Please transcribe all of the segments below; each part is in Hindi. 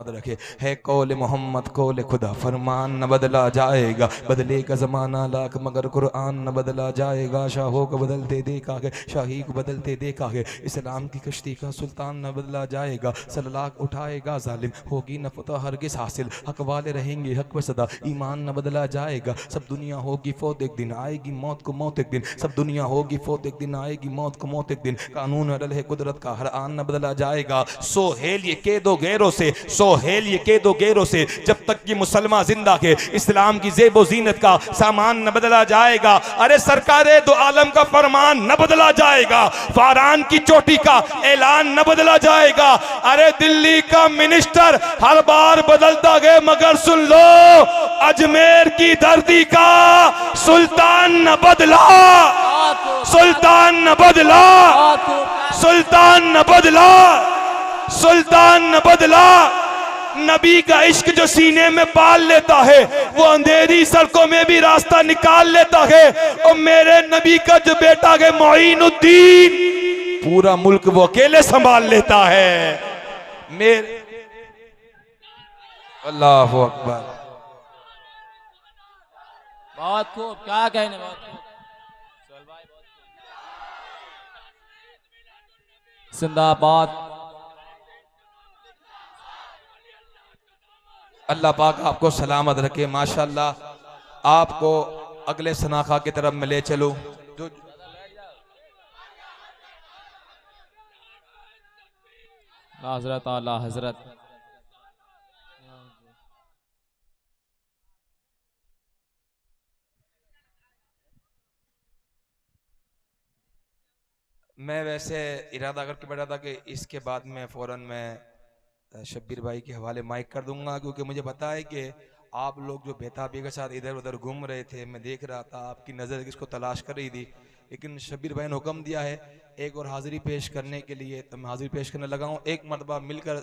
रखे है कौल मोहम्मद कौल खुदा फरमान न बदला जाएगा, बदले का ज़माना लाख मगर कुरान न बदला जाएगा। शाहों को बदलते देखा है, शाही को बदलते देखा है, इस्लाम की कश्ती का सुल्तान न बदला जाएगा। सलाख उठाएगा जालिम होगी न फतह हरगिज़ हासिल, हक वाले रहेंगे हक व सदा, ईमान न बदला जाएगा। सब दुनिया होगी फौत एक दिन, आएगी मौत को मौत एक दिन, सब दुनिया होगी फौत एक दिन, आएगी मौत को मौत एक दिन। कानून अदल है कुदरत का, हर आन न बदला जाएगा। सोहेल ये के दो गैरों से, सोहेल ये के दो गैरों से, जब तक कि मुसलमान जिंदा है इस्लाम की ज़ेबो ज़ीनत का सामान न बदला जाएगा। अरे सरकारे दो आलम का फरमान न बदला जाएगा, फारान की चोटी का ऐलान न बदला जाएगा। अरे दिल्ली का मिनिस्टर हर बार बदलता गए मगर सुन लो, अजमेर की धरती का सुल्तान न बदला, सुल्तान न बदला, सुल्तान न बदला, सुल्तान न बदला। नबी का इश्क जो सीने में पाल लेता है वो अंधेरी सड़कों में भी रास्ता निकाल लेता है। और मेरे नबी का जो बेटा है मोइनुद्दीन, पूरा मुल्क वो अकेले संभाल लेता है। मेरे अल्लाह अकबर, बहुत खूब, क्या कहने, बहुत खूब। जिंदाबाद। अल्लाह पाक आपको सलामत रखे। माशाल्लाह आपको अगले सनाखा की तरफ में ले चलो। जो हजरत आला हजरत। मैं वैसे इरादा करके बैठा था कि इसके बाद में फौरन मैं शब्बीर भाई के हवाले माइक कर दूंगा, क्योंकि मुझे पता है कि आप लोग जो बेताबी के साथ इधर उधर घूम रहे थे, मैं देख रहा था आपकी नज़र किसको तलाश कर रही थी, लेकिन शब्बीर भाई ने हुक्म दिया है एक और हाजिरी पेश करने के लिए, तो मैं हाजिरी पेश करने लगा हूँ। एक मरतबा मिलकर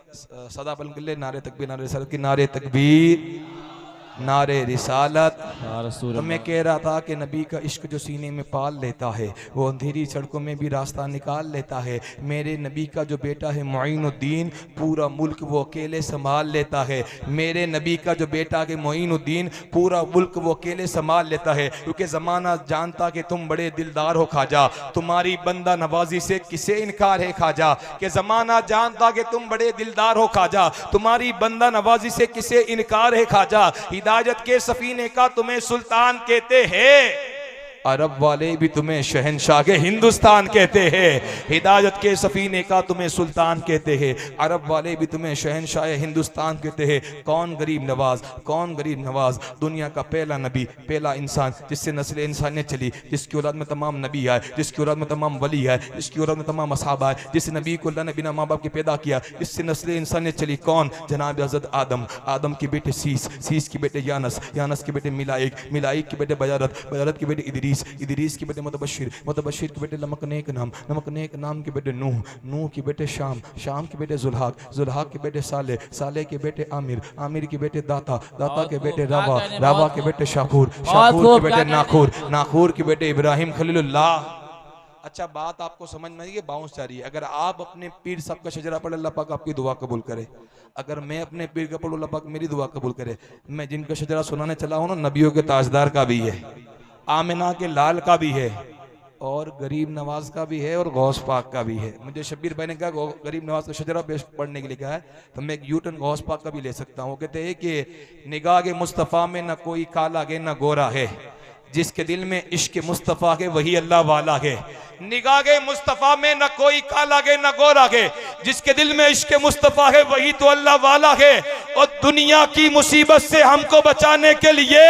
सदा बुलंद कर ले, नारे तकबीर, नारे रिसालत की, नारे तकबीर, नारे रिसालत। तो मैं कह रहा था कि नबी का इश्क जो सीने में पाल लेता है वो अंधेरी सड़कों में भी रास्ता निकाल लेता है। मेरे नबी का जो बेटा है मोइनुद्दीन, पूरा मुल्क वो अकेले संभाल लेता है। मेरे नबी का जो बेटा है मोइनुद्दीन, पूरा मुल्क वो अकेले संभाल लेता है। क्योंकि ज़माना जानता कि तुम बड़े दिलदार हो खाजा, तुम्हारी बंदा नवाजी से किसे इनकार है खाजा। कि ज़माना जानता कि तुम बड़े दिलदार हो खाजा, तुम्हारी बंदा नवाजी से किसे इनकार है खाजा। हिदायत के सफीने का तुम्हें सुल्तान कहते हैं, अरब वाले भी तुम्हें शहनशाह के हिंदुस्तान कहते हैं। हिदायत के सफीने का तुम्हें सुल्तान कहते हैं, अरब वाले भी तुम्हें शहनशाह हिंदुस्तान कहते हैं। कौन गरीब नवाज, कौन गरीब नवाज, दुनिया का पहला नबी, पहला इंसान जिससे नस्ल इंसानियत चली, जिसकी औलाद में तमाम नबी आए, जिसकी औलाद में तमाम वली आए, जिसकी औलाद में तमाम असहाब आए, जिस नबी को अल्लाह ने बिना माँ बाप के पैदा किया, जिससे नस्ल इंसानियत चली। कौन? जनाब हज़रत आदम, आदम के बेटे सीस, सीस के बेटे यानस, यानस के बेटे मिलाइक, मिलाइक के बेटे बजारत, बजारत के बेटे इदरीस, इदरीस के बेटे मुतबशिर, मुतबशिर के बेटे नमकनेक नाम, नमकनेक नाम के बेटे नूह, नूह के बेटे शाम, शाम के बेटे जुल्हाक, जुल्हाक के बेटे साले, साले के बेटे आमिर, आमिर के बेटे दाता, दाता के बेटे रावा, रावा के बेटे शाकूर, शाकूर के बेटे नाखूर, नाखूर के बेटे इब्राहिम खलीलुल्लाह। अच्छा बात आपको समझ में आई है, बाउंस जा रही है। अगर आप अपने पीर साहब का शजरा पढ़े, अल्लाह पाक आपकी दुआ कबूल करे। अगर मैं अपने पीर का पढ़ूँ, अल्लाह पाक मेरी दुआ कबूल करे। मैं जिनका शजरा सुनाने चला हूँ ना, नबियों के ताजदार का भी है, आमिना के लाल का भी है, और गरीब नवाज का भी है, और गौस पाक का भी है। मुझे शब्बीर भाई ने कहा गरीब नवाज का शजरा पेश पढ़ने के लिए कहा है, तो मैं एक यूटन गौस पाक का भी ले सकता हूँ। कहते हैं कि निगाह के मुस्तफ़ा में न कोई काला है न गोरा है, जिसके दिल में इश्क मुस्तफ़ा है वही अल्लाह वाला है। निगाह के मुस्तफ़ा में न कोई काला है न गोरा है, जिसके दिल में इश्क मुस्तफ़ा है वही तो अल्लाह वाला है। और दुनिया की मुसीबत से हमको बचाने के लिए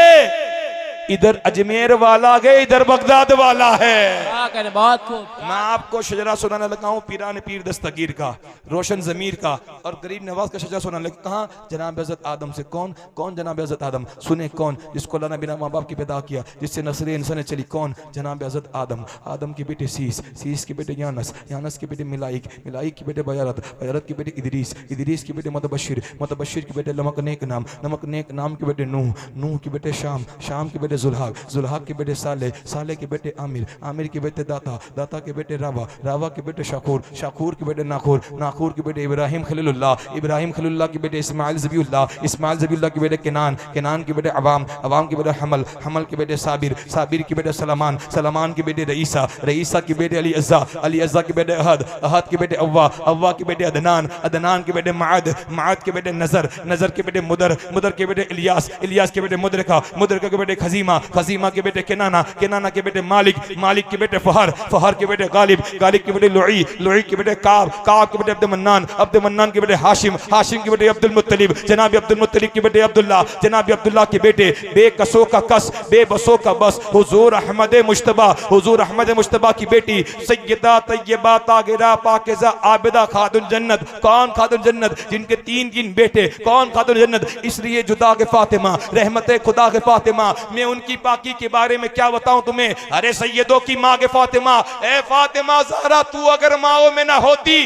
इधर अजमेर वाला है, इधर बगदाद वाला है। बहुत खूब। मैं आपको शजरा सुनाने लगा हूँ पीरान पीर दस्तगीर का, रोशन जमीर का, और गरीब नवाज का शजरा सुनाने लगा। कहाँ? जनाब हज़रत आदम से। कौन? कौन जनाब हज़रत आदम? सुने कौन? जिसको अल्लाह ने बिना माँ बाप के पैदा किया, जिससे नस्ल इंसान चली। कौन? जनाब हज़रत आदम, आदम के बेटे सीस, सीस के बेटे यानस, यानस के बेटे मिलाइक, मिलाइक के बेटे बजारत, बजारत के बेटे इदरीस, इदरीस के बेटे मुतबशिर, मुतबशिर के बेटे नमकनेक नाम, नमकनेक नाम के बेटे नूह, नूह के बेटे शाम, शाम के बेटे बेटे जुल्हाक, जुल्हाक के बेटे साले, साले के बेटे आमिर, आमिर के बेटे दाता, दाता के बेटे रावा, रावा के बेटे शाकूर, शाकूर के बेटे नाखूर, नाखूर के बेटे इब्राहिम खलीलुल्लाह, इब्राहिम खलीलुल्लाह के बेटे इस्माइल ज़बीउल्लाह, इस्माइल ज़बीउल्लाह के बेटे केनान, केनान के बेटे अवाम, अवाम के बेटे हमल, हमल के बेटे साबिर, साबिर के बेटे सलमान, सलमान के बेटे रईसा, रईसा के बेटे अली अज़्ज़ा, अली अज़्ज़ा के बेटे अहद, अहद के बेटे अव्वा, अव्वा के बेटे अदनान, अदनान के बेटे माद, माद के बेटे नज़र, नज़र के बेटे मुदर, मुदर के बेटे इलियास, इलियास के बेटे मुदरका, मुदरका के बेटे खजीमा, खजीमा के बेटे केनाना, केनाना के बेटे मालिक, मालिक के बेटे फहर, फहर के बेटे गालिब, गालिब के बेटे लुई, लुई के बेटे काब, काब के बेटे अब्दुल मन्नान, अब्दुल मन्नान के बेटे हाशिम, हाशिम के बेटे अब्दुल मुत्तलिब, जनाब अब्दुल मुत्तलिब के बेटे अब्दुल्ला, जनाब अब्दुल्ला के बेटे बेकसों का कस, बेबसों का बस, हुजूर अहमद मुश्तबा, हुजूर अहमद मुश्तबा की बेटी सैयदा तैयबा तागिरा पाकिज़ा आबिदा खातुन जन्नत। कौन खातुन जन्नत? जिनके तीन तीन बेटे। कौन खातुन जन्नत? इसलिए जुदा के फातिमा, रहमत खुदा के फातिमा। मैं उनकी पाकी के बारे में क्या बताऊं तुम्हें? अरे सैयदों की माँ के फातिमा, ए फातिमा ज़हरा, तू अगर माओ में ना होती,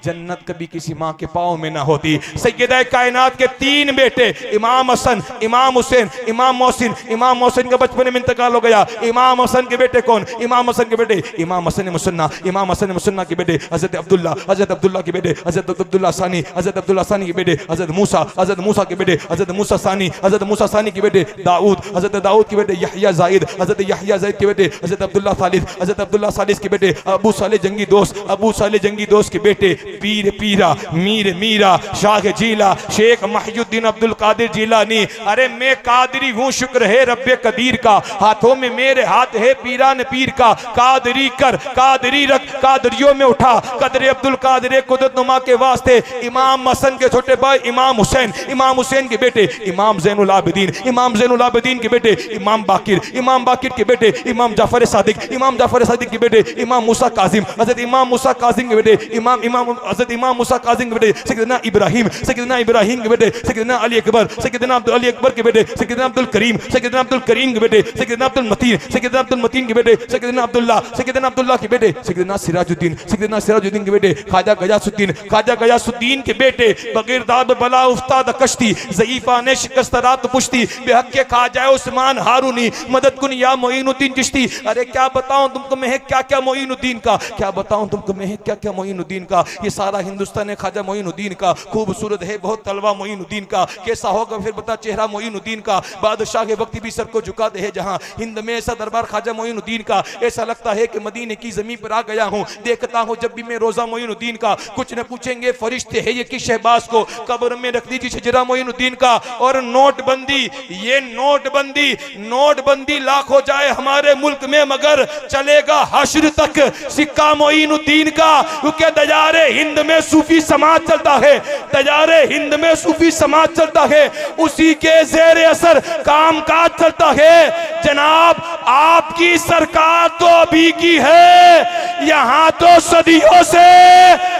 जन्नत कभी किसी माँ के पाँव में ना होती। सैयदा कायनात के तीन बेटे, इमाम हसन, इमाम हुसैन, इमाम मोहसिन। इमाम मोहसिन का बचपन में इंतकाल हो गया। इमाम हसन के बेटे कौन? इमाम हसन के बेटे इमाम हसन मुसन्ना, इमाम हसन मुसन्ना के बेटे हजरत अब्दुल्ला, हजरत अब्दुल्ला के बेटे हजरत अब्दुल्ला सानी, हजरत अब्दुल्ला सानी के बेटे हजरत मूसा, हजरत मूसा के बेटे हजरत मूसा सानी, हजरत मूसा सानी के बेटे दाऊद, हजरत दाऊद के बेटे यहया जाहिद, हजरत यहया जाहिद के बेटे हजरत अब्दुल्ला सालिस, हजरत अब्दुल्ला सालिस के बेटे अबू साले जंगी दोस्त, अबू साले जंगी दोस्त के बेटे पीर पीरा, मीर मीरा, शाह जीला, शेख महियुद्दीन अब्दुल कादिर जीलानी। अरे मैं कादरी हूँ, शुक्र है रब्बे कदीर का, हाथों में मेरे हाथ है पीरान पीर का। कादरी कर, कादरी रख, कादरियों में उठा, कदरे अब्दुल कादिर कुदरत नुमा के वास्ते। इमाम हसन के छोटे भाई इमाम हुसैन, इमाम हुसैन के बेटे इमाम ज़ैनुल आबिदीन, इमाम ज़ैनुल आबिदीन के बेटे इमाम बाकिर, इमाम बाकिर के बेटे इमाम जाफर सादिक, इमाम जाफर सादिक के बेटे इमाम मूसा काजिम, हजरत इमाम मूसा काजिम के बेटे इमाम इमाम हजरत इमाम मूसा काजिम के बेटे सैयदना इब्राहिम, सैयदना इब्राहिम के बेटे सैयदना अली अकबर, सैयदना अली अकबर के बेटे सैयदना अब्दुल करीम, सैयदना अब्दुल करीम के बेटे सैयदना अब्दुल मतीन, सैयदना अब्दुल मतीन के बेटे सैयदना अब्दुल्ला, सैयदना अब्दुल्ला के बेटे सैयदना सिराजुद्दीन, सैयदना सिराजुद्दीन के बेटे ख्वाजा गयासुद्दीन, ख्वाजा गयासुद्दीन के बेटे बगैर दाद बला उस्ताद कश्ती, ज़ईफा ने शिकस्त रात पुश्ती, बेहक के ख्वाजा उस्मान हारूनी, मदद कुन या मोइनुद्दीन चिश्ती। अरे क्या बताऊं तुमको मैं क्या क्या मोइनुद्दीन का, क्या बताऊं तुमको मैं क्या क्या मोइनुद्दीन का। ये सारा हिंदुस्तान है ख्वाजा मोइनुद्दीन का, खूबसूरत है बहुत तलवा मोइनुद्दीन का। कैसा होगा फिर बता चेहरा मोइनुद्दीन का, बादशाह के वक्त भी सर को झुकाते हैं जहां हिंद में ऐसा दरबार ख्वाजा मोइनुद्दीन का। ऐसा लगता है कि मदीने की जमीन पर आ गया हूं। देखता हूं जब भी मैं रोजा मोइनुद्दीन का। कुछ न पूछेंगे फरिश्ते है ये किस शहबाज को, कब्र में रख दीजिए शजरा मोइनुद्दीन का। और नोटबंदी, ये नोटबंदी, नोटबंदी लाख हो जाए हमारे मुल्क में मगर चलेगा हश्र तक सिक्का मोइनुद्दीन का। क्योंकि दजारे हिंद में सूफी समाज चलता है, दजारे हिंद में सूफी समाज चलता है, उसी के ज़ेरे असर काम काज चलता है। जनाब आपकी सरकार तो अभी की है, यहाँ तो सदियों से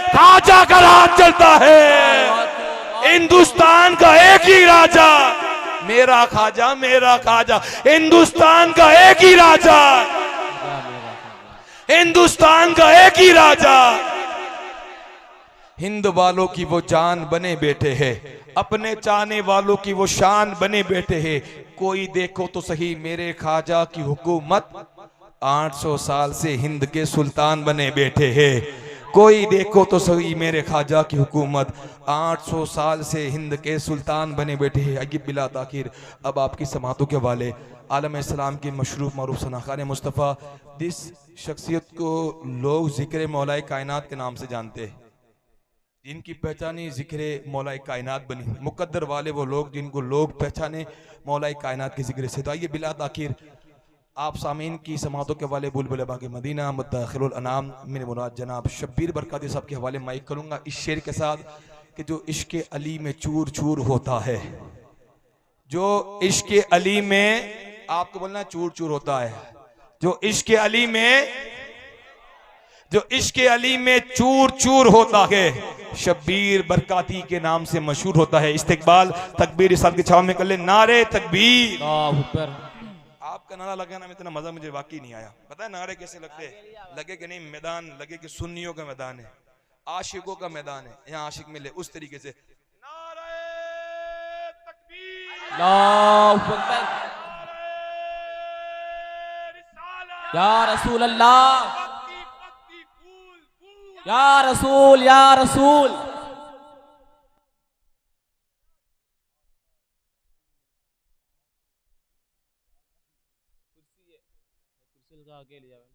ख्वाजा का राज चलता है। हिंदुस्तान का एक ही राजा, मेरा ख्वाजा, मेरा ख्वाजा, हिंदुस्तान का एक ही राजा, हिंदुस्तान का एक ही राजा। हिंद वालों की वो जान बने बैठे हैं, अपने चाहने वालों की वो शान बने बैठे हैं। कोई देखो तो सही मेरे ख्वाजा की हुकूमत, 800 साल से हिंद के सुल्तान बने बैठे हैं। कोई देखो तो सही मेरे ख्वाजा की हुकूमत, 800 साल से हिंद के सुल्तान बने बैठे हैं। आइए बिला ताखिर अब आपकी समातों के वाले आलम इस्लाम की मशरूफ मरूफ सनाखान मुस्तफ़ा, जिस शख्सियत को लोग ज़िक्र मौलाए कायनात के नाम से जानते हैं, जिनकी पहचानी ज़िक्र मौलाए कायनात बनी, मुकद्दर वाले वो लोग जिनको लोग पहचाने मौलाए कायनात के ज़िक्र से। तो आइए बिला ताखिर आप सामीन की समातों के वाले बुलबुल बाग़ मदीना मुद्दखिरुल अनाम मेरे मुराद जनाब शब्बीर बरकाती साहब के हवाले माइक करूँगा इस शेर के साथ कि जो इश्क़ अली में चूर चूर होता है, जो इश्क़ अली में, आपको बोलना चूर चूर होता है, जो इश्क़ अली में, जो इश्क़ अली में चूर चूर होता है, शब्बीर बरकाती के नाम से मशहूर होता है। इस्तिकबाल तकबीर इस साल की छाव में कर ले, नारे तकबीर। आपका नारा लगाना में इतना मजा मुझे वाकई नहीं आया। पता है नारे कैसे लगते हैं? लगे कि नहीं मैदान, लगे कि सुन्नियों का मैदान है, आशिकों का मैदान है, यहाँ आशिक मिले उस तरीके से नारे तकबीर, या रसूल अल्लाह, या रसूल, या रसूल। कुर्सी लगा के ले जाओ ना।